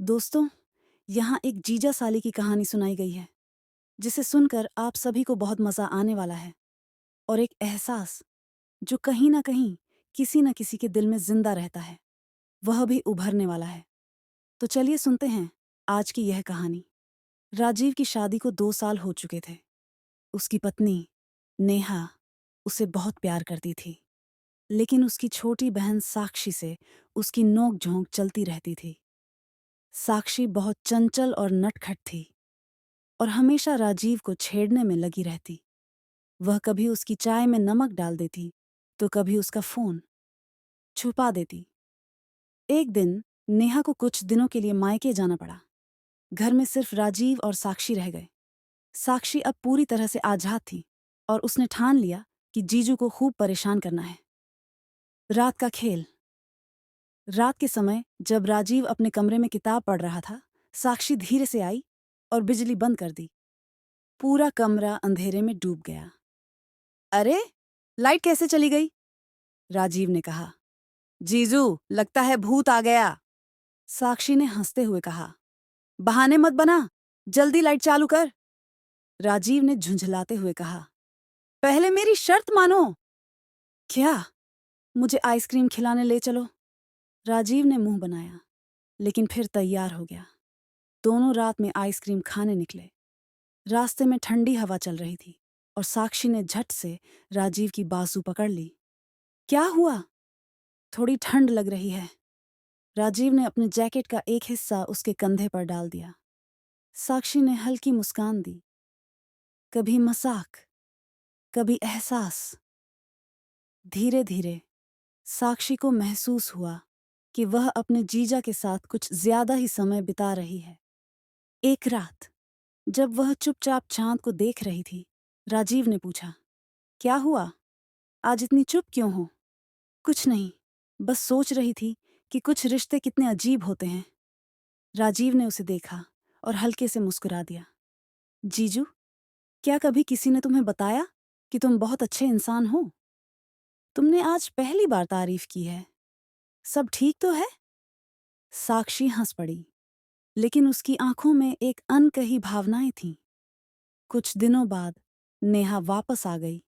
दोस्तों, यहाँ एक जीजा साली की कहानी सुनाई गई है, जिसे सुनकर आप सभी को बहुत मज़ा आने वाला है और एक एहसास जो कहीं न कहीं किसी न किसी के दिल में ज़िंदा रहता है, वह भी उभरने वाला है। तो चलिए सुनते हैं आज की यह कहानी। राजीव की शादी को 2 साल हो चुके थे। उसकी पत्नी, नेहा, उसे बहुत प्यार करती थी, लेकिन उसकी छोटी बहन साक्षी से उसकी नोक-झोंक चलती रहती थी। साक्षी बहुत चंचल और नटखट थी और हमेशा राजीव को छेड़ने में लगी रहती। वह कभी उसकी चाय में नमक डाल देती, तो कभी उसका फोन छुपा देती। एक दिन नेहा को कुछ दिनों के लिए मायके जाना पड़ा। घर में सिर्फ राजीव और साक्षी रह गए। साक्षी अब पूरी तरह से आजाद थी और उसने ठान लिया कि जीजू को खूब परेशान करना है। रात का खेल। रात के समय जब राजीव अपने कमरे में किताब पढ़ रहा था, साक्षी धीरे से आई और बिजली बंद कर दी। पूरा कमरा अंधेरे में डूब गया। अरे, लाइट कैसे चली गई? राजीव ने कहा। जीजू, लगता है भूत आ गया। साक्षी ने हंसते हुए कहा। बहाने मत बना, जल्दी लाइट चालू कर। राजीव ने झुंझलाते हुए कहा। पहले मेरी शर्त मानो। क्या? मुझे आइसक्रीम खिलाने ले चलो। राजीव ने मुंह बनाया, लेकिन फिर तैयार हो गया। दोनों रात में आइसक्रीम खाने निकले। रास्ते में ठंडी हवा चल रही थी और साक्षी ने झट से राजीव की बाजू पकड़ ली। क्या हुआ? थोड़ी ठंड लग रही है। राजीव ने अपने जैकेट का एक हिस्सा उसके कंधे पर डाल दिया। साक्षी ने हल्की मुस्कान दी, कभी मजाक, कभी एहसास। धीरे धीरे साक्षी को महसूस हुआ कि वह अपने जीजा के साथ कुछ ज्यादा ही समय बिता रही है। एक रात जब वह चुपचाप चांद को देख रही थी, राजीव ने पूछा, क्या हुआ? आज इतनी चुप क्यों हो? कुछ नहीं, बस सोच रही थी कि कुछ रिश्ते कितने अजीब होते हैं। राजीव ने उसे देखा और हल्के से मुस्कुरा दिया। जीजू, क्या कभी किसी ने तुम्हें बताया कि तुम बहुत अच्छे इंसान हो? तुमने आज पहली बार तारीफ की है। सब ठीक तो है? साक्षी हंस पड़ी, लेकिन उसकी आंखों में एक अनकही भावनाएं थीं। कुछ दिनों बाद नेहा वापस आ गई।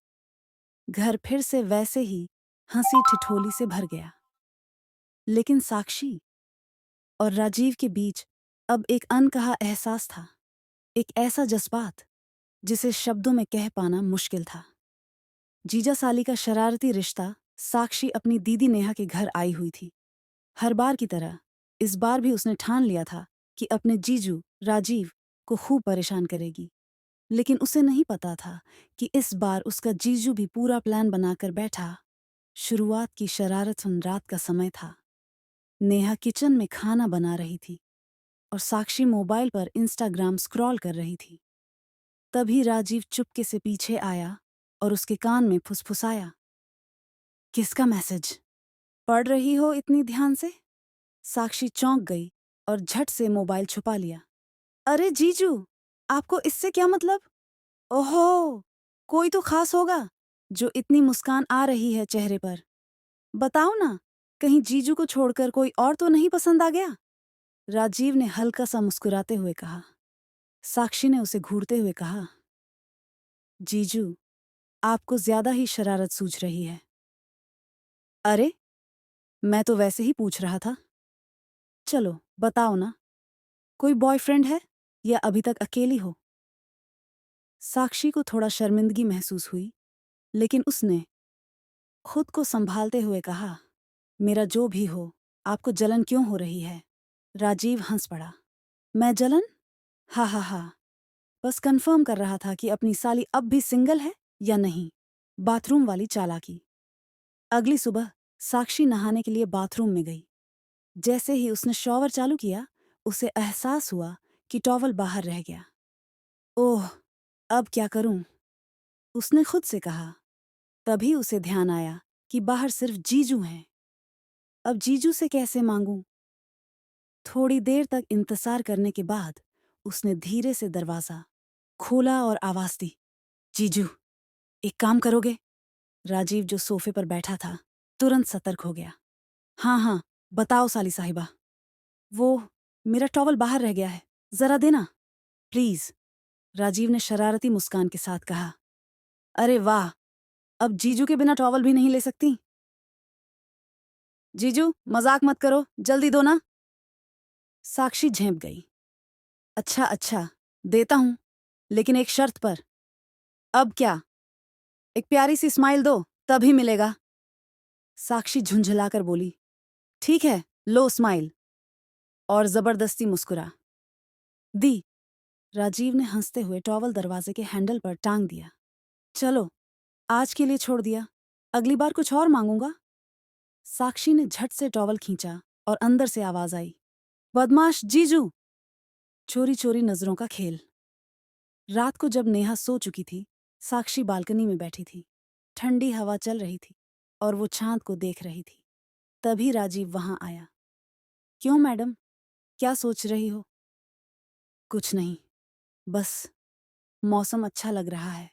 घर फिर से वैसे ही हंसी ठिठोली से भर गया। लेकिन साक्षी और राजीव के बीच अब एक अनकहा एहसास था, एक ऐसा जज्बात जिसे शब्दों में कह पाना मुश्किल था। जीजा साली का शरारती रिश्ता। साक्षी अपनी दीदी नेहा के घर आई हुई थी। हर बार की तरह इस बार भी उसने ठान लिया था कि अपने जीजू राजीव को खूब परेशान करेगी। लेकिन उसे नहीं पता था कि इस बार उसका जीजू भी पूरा प्लान बनाकर बैठा। शुरुआत की शरारतुन रात का समय था। नेहा किचन में खाना बना रही थी और साक्षी मोबाइल पर इंस्टाग्राम स्क्रॉल कर रही थी। तभी राजीव चुपके से पीछे आया और उसके कान में फुसफुसाया। किसका मैसेज? पढ़ रही हो इतनी ध्यान से? साक्षी चौंक गई और झट से मोबाइल छुपा लिया। अरे जीजू, आपको इससे क्या मतलब? ओहो, कोई तो खास होगा जो इतनी मुस्कान आ रही है चेहरे पर। बताओ ना, कहीं जीजू को छोड़कर कोई और तो नहीं पसंद आ गया? राजीव ने हल्का सा मुस्कुराते हुए कहा। साक्षी ने उसे घूरते हुए कहा, जीजू, आपको ज्यादा ही शरारत सूझ रही है। अरे, मैं तो वैसे ही पूछ रहा था। चलो बताओ ना, कोई बॉयफ्रेंड है या अभी तक अकेली हो? साक्षी को थोड़ा शर्मिंदगी महसूस हुई, लेकिन उसने खुद को संभालते हुए कहा, मेरा जो भी हो, आपको जलन क्यों हो रही है? राजीव हंस पड़ा। मैं जलन? हा हा हा, बस कंफर्म कर रहा था कि अपनी साली अब भी सिंगल है या नहीं। बाथरूम वाली चालाकी। अगली सुबह साक्षी नहाने के लिए बाथरूम में गई। जैसे ही उसने शॉवर चालू किया, उसे एहसास हुआ कि टॉवल बाहर रह गया। ओह, अब क्या करूं? उसने खुद से कहा। तभी उसे ध्यान आया कि बाहर सिर्फ जीजू हैं। अब जीजू से कैसे मांगूं? थोड़ी देर तक इंतजार करने के बाद उसने धीरे से दरवाजा खोला और आवाज दी, जीजू, एक काम करोगे? राजीव जो सोफे पर बैठा था, तुरंत सतर्क हो गया। हाँ हाँ, बताओ साली साहिबा। वो मेरा टॉवल बाहर रह गया है, जरा देना प्लीज, राजीव ने शरारती मुस्कान के साथ कहा। अरे वाह, अब जीजू के बिना टॉवल भी नहीं ले सकती? जीजू मजाक मत करो, जल्दी दो ना। साक्षी झेंप गई। अच्छा अच्छा, देता हूं, लेकिन एक शर्त पर। अब क्या? एक प्यारी सी स्माइल दो, तभी मिलेगा। साक्षी झुंझलाकर बोली। ठीक है, लो स्माइल। और जबरदस्ती मुस्कुरा दी। राजीव ने हंसते हुए टॉवल दरवाजे के हैंडल पर टांग दिया। चलो, आज के लिए छोड़ दिया, अगली बार कुछ और मांगूंगा। साक्षी ने झट से टॉवल खींचा और अंदर से आवाज आई। बदमाश जीजू। चोरी चोरी नजरों का खेल। रात को जब नेहा सो चुकी थी, साक्षी बालकनी में बैठी थी। ठंडी हवा चल रही थी और वो चांद को देख रही थी। तभी राजीव वहां आया। क्यों मैडम, क्या सोच रही हो? कुछ नहीं, बस मौसम अच्छा लग रहा है,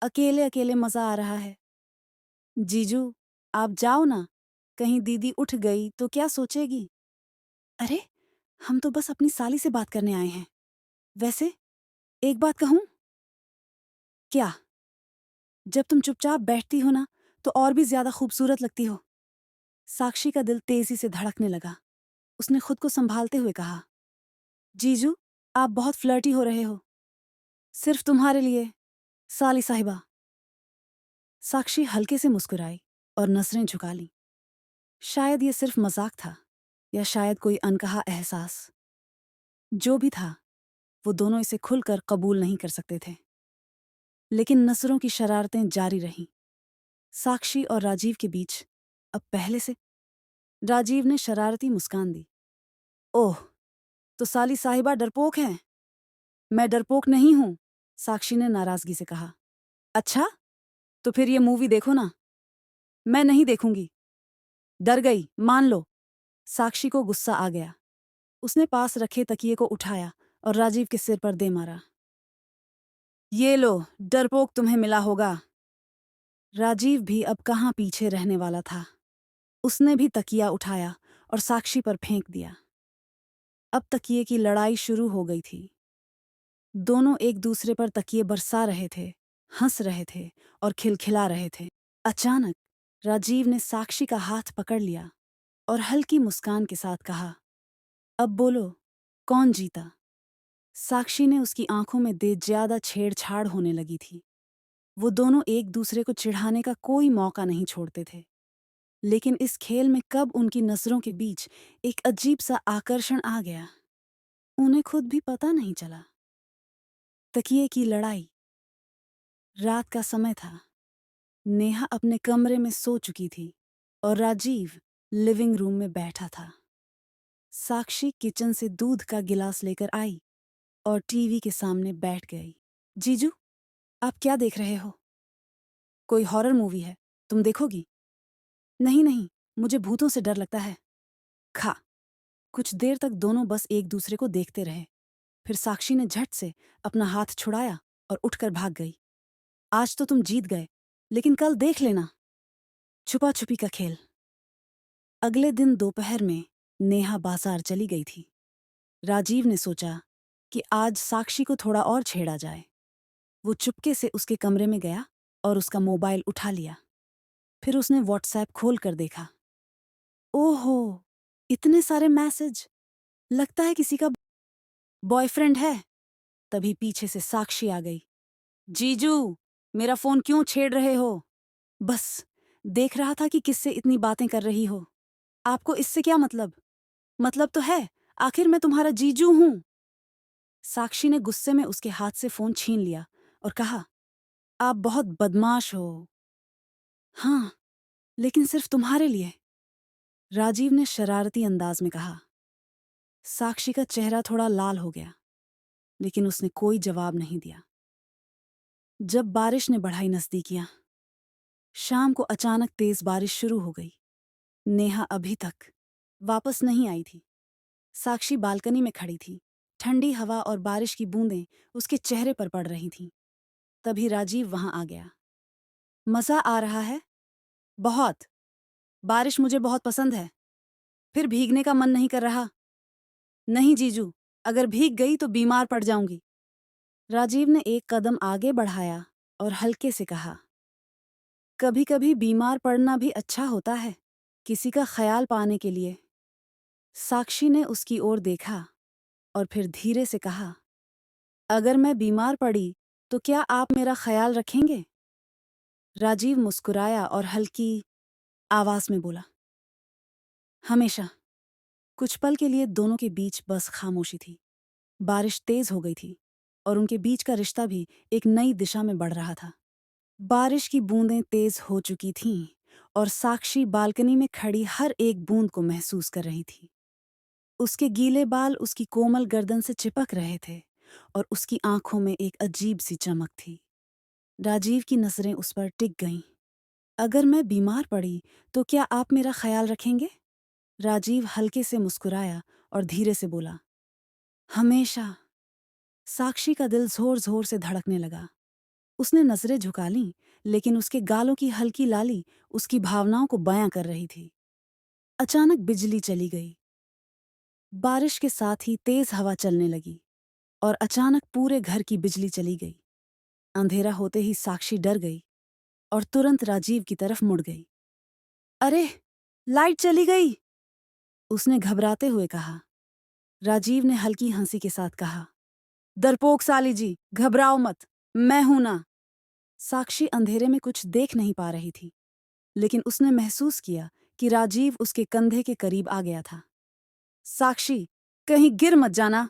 अकेले अकेले मजा आ रहा है। जीजू, आप जाओ ना, कहीं दीदी उठ गई तो क्या सोचेगी? अरे, हम तो बस अपनी साली से बात करने आए हैं। वैसे एक बात कहूं? क्या? जब तुम चुपचाप बैठती हो ना, तो और भी ज्यादा खूबसूरत लगती हो। साक्षी का दिल तेजी से धड़कने लगा। उसने खुद को संभालते हुए कहा। जीजू, आप बहुत फ्लर्टी हो रहे हो। सिर्फ तुम्हारे लिए, साली साहिबा। साक्षी हल्के से मुस्कुराई और नजरें झुका ली। शायद ये सिर्फ मजाक था, या शायद कोई अनकहा एहसास। जो भी था, वो दोनों इसे खुलकर कबूल नहीं कर सकते थे। लेकिन नजरों की शरारतें जारी रहीं। साक्षी और राजीव के बीच अब पहले से। राजीव ने शरारती मुस्कान दी। ओह, तो साली साहिबा डरपोक हैं? मैं डरपोक नहीं हूं, साक्षी ने नाराजगी से कहा। अच्छा, तो फिर ये मूवी देखो ना। मैं नहीं देखूंगी। डर गई, मान लो। साक्षी को गुस्सा आ गया। उसने पास रखे तकिए को उठाया और राजीव के सिर पर दे मारा। ये लो, डरपोक तुम्हें मिला होगा। राजीव भी अब कहाँ पीछे रहने वाला था। उसने भी तकिया उठाया और साक्षी पर फेंक दिया। अब तकिए की लड़ाई शुरू हो गई थी। दोनों एक दूसरे पर तकिए बरसा रहे थे, हंस रहे थे और खिलखिला रहे थे। अचानक राजीव ने साक्षी का हाथ पकड़ लिया और हल्की मुस्कान के साथ कहा, अब बोलो, कौन जीता? साक्षी ने उसकी आंखों में दे ज्यादा छेड़छाड़ होने लगी थी। वो दोनों एक दूसरे को चिढ़ाने का कोई मौका नहीं छोड़ते थे। लेकिन इस खेल में कब उनकी नजरों के बीच एक अजीब सा आकर्षण आ गया, उन्हें खुद भी पता नहीं चला। तकिए की लड़ाई। रात का समय था। नेहा अपने कमरे में सो चुकी थी और राजीव लिविंग रूम में बैठा था। साक्षी किचन से दूध का गिलास लेकर आई और टीवी के सामने बैठ गई। जीजू, आप क्या देख रहे हो? कोई हॉरर मूवी है, तुम देखोगी? नहीं नहीं, मुझे भूतों से डर लगता है। खा। कुछ देर तक दोनों बस एक दूसरे को देखते रहे। फिर साक्षी ने झट से अपना हाथ छुड़ाया और उठकर भाग गई। आज तो तुम जीत गए, लेकिन कल देख लेना। छुपा छुपी का खेल। अगले दिन दोपहर में नेहा बाजार चली गई थी। राजीव ने सोचा कि आज साक्षी को थोड़ा और छेड़ा जाए। वो चुपके से उसके कमरे में गया और उसका मोबाइल उठा लिया। फिर उसने व्हाट्सएप खोल कर देखा। ओहो, इतने सारे मैसेज! लगता है किसी का बॉयफ्रेंड है। तभी पीछे से साक्षी आ गई। जीजू, मेरा फोन क्यों छेड़ रहे हो? बस देख रहा था कि किससे इतनी बातें कर रही हो। आपको इससे क्या मतलब? मतलब तो है, आखिर मैं तुम्हारा जीजू हूं। साक्षी ने गुस्से में उसके हाथ से फोन छीन लिया और कहा, आप बहुत बदमाश हो। हाँ, लेकिन सिर्फ तुम्हारे लिए, राजीव ने शरारती अंदाज में कहा। साक्षी का चेहरा थोड़ा लाल हो गया, लेकिन उसने कोई जवाब नहीं दिया। जब बारिश ने बढ़ाई नजदीकियां, शाम को अचानक तेज बारिश शुरू हो गई। नेहा अभी तक वापस नहीं आई थी। साक्षी बालकनी में खड़ी थी। ठंडी हवा और बारिश की बूंदें उसके चेहरे पर पड़ रही थीं। तभी राजीव वहां आ गया। मजा आ रहा है? बहुत। बारिश मुझे बहुत पसंद है। फिर भीगने का मन नहीं कर रहा? नहीं जीजू, अगर भीग गई तो बीमार पड़ जाऊंगी। राजीव ने एक कदम आगे बढ़ाया और हल्के से कहा, कभी कभी बीमार पड़ना भी अच्छा होता है, किसी का ख्याल पाने के लिए। साक्षी ने उसकी ओर देखा और फिर धीरे से कहा, अगर मैं बीमार पड़ी तो क्या आप मेरा ख्याल रखेंगे? राजीव मुस्कुराया और हल्की आवाज में बोला, हमेशा। कुछ पल के लिए दोनों के बीच बस खामोशी थी। बारिश तेज हो गई थी और उनके बीच का रिश्ता भी एक नई दिशा में बढ़ रहा था। बारिश की बूंदें तेज हो चुकी थीं और साक्षी बालकनी में खड़ी हर एक बूंद को महसूस कर रही थी। उसके गीले बाल उसकी कोमल गर्दन से चिपक रहे थे और उसकी आंखों में एक अजीब सी चमक थी। राजीव की नजरें उस पर टिक गईं। अगर मैं बीमार पड़ी तो क्या आप मेरा ख्याल रखेंगे? राजीव हल्के से मुस्कुराया और धीरे से बोला, हमेशा। साक्षी का दिल जोर जोर से धड़कने लगा। उसने नजरें झुका लीं, लेकिन उसके गालों की हल्की लाली उसकी भावनाओं को बयां कर रही थी। अचानक बिजली चली गई। बारिश के साथ ही तेज हवा चलने लगी और अचानक पूरे घर की बिजली चली गई। अंधेरा होते ही साक्षी डर गई और तुरंत राजीव की तरफ मुड़ गई। अरे, लाइट चली गई! उसने घबराते हुए कहा। राजीव ने हल्की हंसी के साथ कहा, डरपोक साली जी, घबराओ मत, मैं हूं ना। साक्षी अंधेरे में कुछ देख नहीं पा रही थी, लेकिन उसने महसूस किया कि राजीव उसके कंधे के करीब आ गया था। साक्षी, कहीं गिर मत जाना।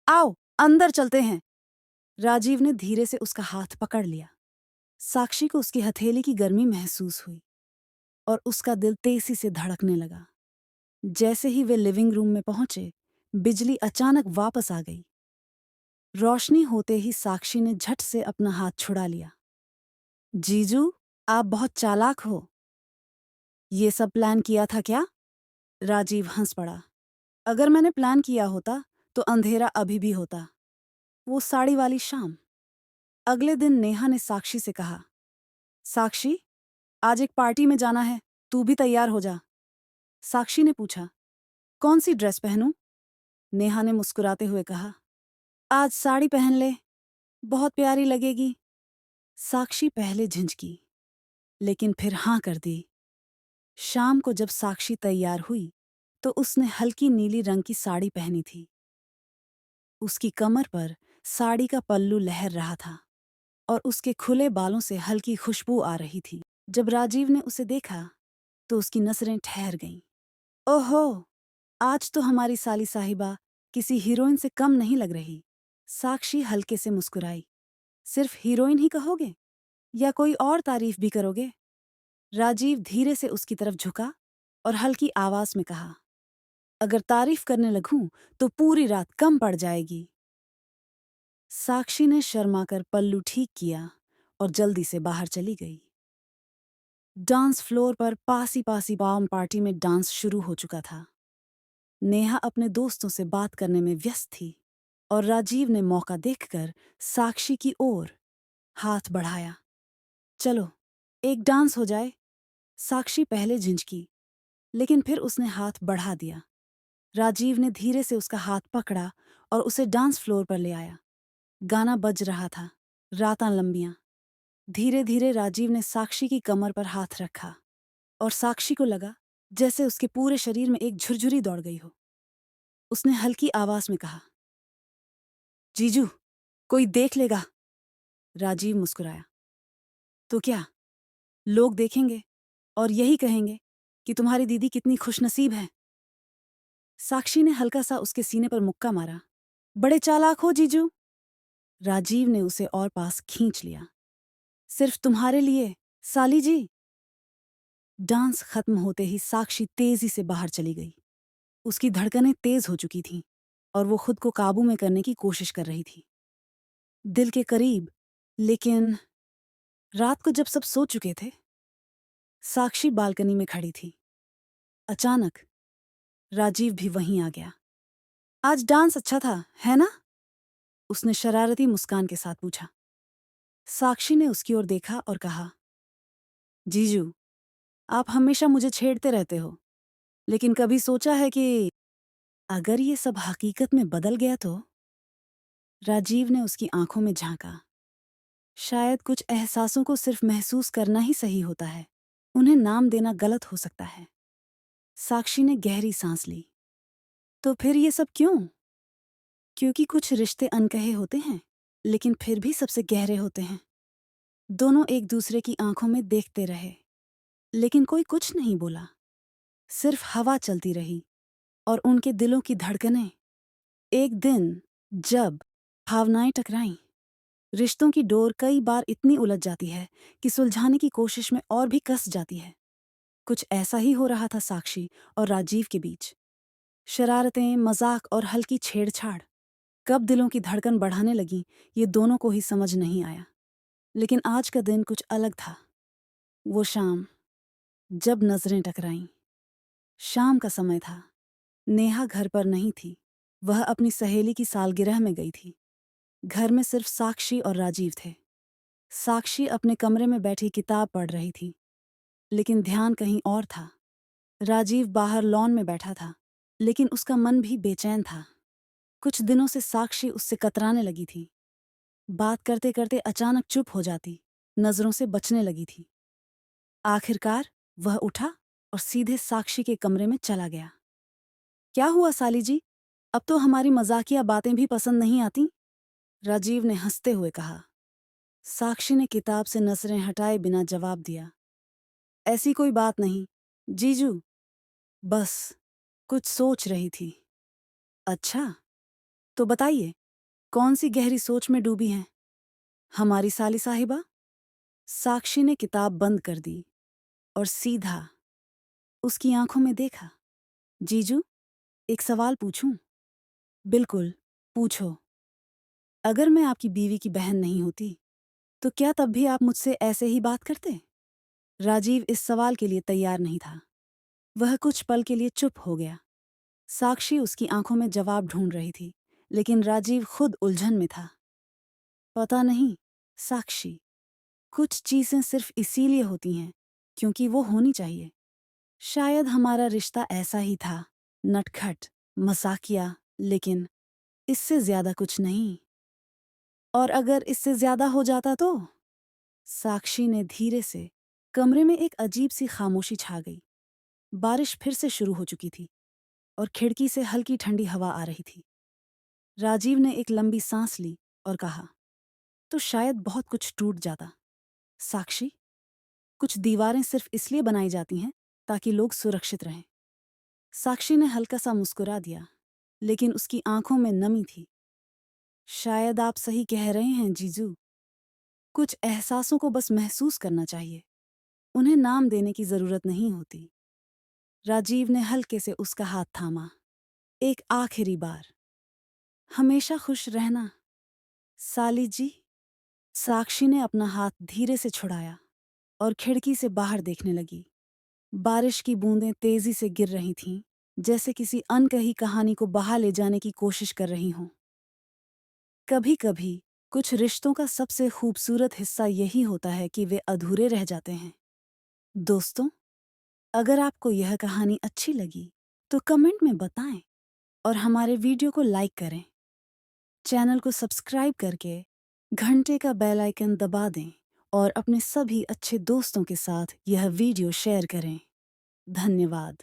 आओ, अंदर चलते हैं। राजीव ने धीरे से उसका हाथ पकड़ लिया। साक्षी को उसकी हथेली की गर्मी महसूस हुई और उसका दिल तेजी से धड़कने लगा। जैसे ही वे लिविंग रूम में पहुंचे, बिजली अचानक वापस आ गई। रोशनी होते ही साक्षी ने झट से अपना हाथ छुड़ा लिया। जीजू, आप बहुत चालाक हो। ये सब प्लान किया था क्या? राजीव हंस पड़ा। अगर मैंने प्लान किया होता तो अंधेरा अभी भी होता। वो साड़ी वाली शाम। अगले दिन नेहा ने साक्षी से कहा, साक्षी, आज एक पार्टी में जाना है, तू भी तैयार हो जा। साक्षी ने पूछा, कौन सी ड्रेस पहनूं? नेहा ने मुस्कुराते हुए कहा, आज साड़ी पहन ले, बहुत प्यारी लगेगी। साक्षी पहले झिझकी, लेकिन फिर हाँ कर दी। शाम को जब साक्षी तैयार हुई तो उसने हल्की नीली रंग की साड़ी पहनी थी। उसकी कमर पर साड़ी का पल्लू लहर रहा था और उसके खुले बालों से हल्की खुशबू आ रही थी। जब राजीव ने उसे देखा तो उसकी नजरें ठहर गईं। ओहो, आज तो हमारी साली साहिबा किसी हीरोइन से कम नहीं लग रही। साक्षी हल्के से मुस्कुराई। सिर्फ हीरोइन ही कहोगे या कोई और तारीफ भी करोगे? राजीव धीरे से उसकी तरफ झुका और हल्की आवाज में कहा, अगर तारीफ करने लगूं तो पूरी रात कम पड़ जाएगी। साक्षी ने शर्माकर पल्लू ठीक किया और जल्दी से बाहर चली गई। डांस फ्लोर पर पासी पासी बाम पार्टी में डांस शुरू हो चुका था। नेहा अपने दोस्तों से बात करने में व्यस्त थी और राजीव ने मौका देखकर साक्षी की ओर हाथ बढ़ाया। चलो, एक डांस हो जाए। साक्षी पहले झिझकी, लेकिन फिर उसने हाथ बढ़ा दिया। राजीव ने धीरे से उसका हाथ पकड़ा और उसे डांस फ्लोर पर ले आया। गाना बज रहा था, रातां लंबियां। धीरे धीरे राजीव ने साक्षी की कमर पर हाथ रखा और साक्षी को लगा जैसे उसके पूरे शरीर में एक झुरझुरी दौड़ गई हो। उसने हल्की आवाज में कहा, जीजू, कोई देख लेगा। राजीव मुस्कुराया, तो क्या, लोग देखेंगे और यही कहेंगे कि तुम्हारी दीदी कितनी खुशनसीब है। साक्षी ने हल्का सा उसके सीने पर मुक्का मारा। बड़े चालाक हो जीजू। राजीव ने उसे और पास खींच लिया। सिर्फ तुम्हारे लिए, साली जी। डांस खत्म होते ही साक्षी तेजी से बाहर चली गई। उसकी धड़कनें तेज हो चुकी थीं और वो खुद को काबू में करने की कोशिश कर रही थी। दिल के करीब, लेकिन रात को जब सब सो चुके थे, साक्षी बालकनी में खड़ी थी। अचानक राजीव भी वहीं आ गया। आज डांस अच्छा था, है ना? उसने शरारती मुस्कान के साथ पूछा। साक्षी ने उसकी ओर देखा और कहा, जीजू, आप हमेशा मुझे छेड़ते रहते हो, लेकिन कभी सोचा है कि अगर ये सब हकीकत में बदल गया तो? राजीव ने उसकी आंखों में झांका। शायद कुछ एहसासों को सिर्फ महसूस करना ही सही होता है, उन्हें नाम देना गलत हो सकता है। साक्षी ने गहरी सांस ली। तो फिर ये सब क्यों? क्योंकि कुछ रिश्ते अनकहे होते हैं, लेकिन फिर भी सबसे गहरे होते हैं। दोनों एक दूसरे की आंखों में देखते रहे, लेकिन कोई कुछ नहीं बोला। सिर्फ हवा चलती रही और उनके दिलों की धड़कनें। एक दिन जब भावनाएं टकराईं, रिश्तों की डोर कई बार इतनी उलझ जाती है कि सुलझाने की कोशिश में और भी कस जाती है। कुछ ऐसा ही हो रहा था साक्षी और राजीव के बीच। शरारतें, मजाक और हल्की छेड़छाड़ कब दिलों की धड़कन बढ़ाने लगी, ये दोनों को ही समझ नहीं आया। लेकिन आज का दिन कुछ अलग था। वो शाम जब नजरें टकराईं। शाम का समय था। नेहा घर पर नहीं थी। वह अपनी सहेली की सालगिरह में गई थी। घर में सिर्फ साक्षी और राजीव थे। साक्षी अपने कमरे में बैठी किताब पढ़ रही थी, लेकिन ध्यान कहीं और था। राजीव बाहर लॉन में बैठा था, लेकिन उसका मन भी बेचैन था। कुछ दिनों से साक्षी उससे कतराने लगी थी। बात करते करते अचानक चुप हो जाती, नजरों से बचने लगी थी। आखिरकार वह उठा और सीधे साक्षी के कमरे में चला गया। क्या हुआ साली जी? अब तो हमारी मजाकिया बातें भी पसंद नहीं आती? राजीव ने हंसते हुए कहा। साक्षी ने किताब से नजरें हटाए बिना जवाब दिया। ऐसी कोई बात नहीं जीजू, बस कुछ सोच रही थी। अच्छा, तो बताइए, कौन सी गहरी सोच में डूबी हैं हमारी साली साहिबा? साक्षी ने किताब बंद कर दी और सीधा उसकी आंखों में देखा। जीजू, एक सवाल पूछूं? बिल्कुल, पूछो। अगर मैं आपकी बीवी की बहन नहीं होती, तो क्या तब भी आप मुझसे ऐसे ही बात करते? राजीव इस सवाल के लिए तैयार नहीं था। वह कुछ पल के लिए चुप हो गया। साक्षी उसकी आंखों में जवाब ढूंढ रही थी, लेकिन राजीव खुद उलझन में था। पता नहीं साक्षी, कुछ चीजें सिर्फ इसीलिए होती हैं क्योंकि वो होनी चाहिए। शायद हमारा रिश्ता ऐसा ही था, नटखट, मजाकिया, लेकिन इससे ज्यादा कुछ नहीं। और अगर इससे ज्यादा हो जाता तो? साक्षी ने धीरे से। कमरे में एक अजीब सी खामोशी छा गई। बारिश फिर से शुरू हो चुकी थी और खिड़की से हल्की ठंडी हवा आ रही थी। राजीव ने एक लंबी सांस ली और कहा, तो शायद बहुत कुछ टूट जाता। साक्षी, कुछ दीवारें सिर्फ इसलिए बनाई जाती हैं ताकि लोग सुरक्षित रहें। साक्षी ने हल्का सा मुस्कुरा दिया, लेकिन उसकी आंखों में नमी थी। शायद आप सही कह रहे हैं जीजू। कुछ एहसासों को बस महसूस करना चाहिए, उन्हें नाम देने की जरूरत नहीं होती। राजीव ने हल्के से उसका हाथ थामा। एक आखिरी बार, हमेशा खुश रहना साली जी। साक्षी ने अपना हाथ धीरे से छुड़ाया और खिड़की से बाहर देखने लगी। बारिश की बूंदें तेजी से गिर रही थीं, जैसे किसी अनकही कहानी को बहा ले जाने की कोशिश कर रही हों। कभी कभी कुछ रिश्तों का सबसे खूबसूरत हिस्सा यही होता है कि वे अधूरे रह जाते हैं। दोस्तों, अगर आपको यह कहानी अच्छी लगी तो कमेंट में बताएं और हमारे वीडियो को लाइक करें। चैनल को सब्सक्राइब करके घंटे का बेल आइकन दबा दें और अपने सभी अच्छे दोस्तों के साथ यह वीडियो शेयर करें। धन्यवाद।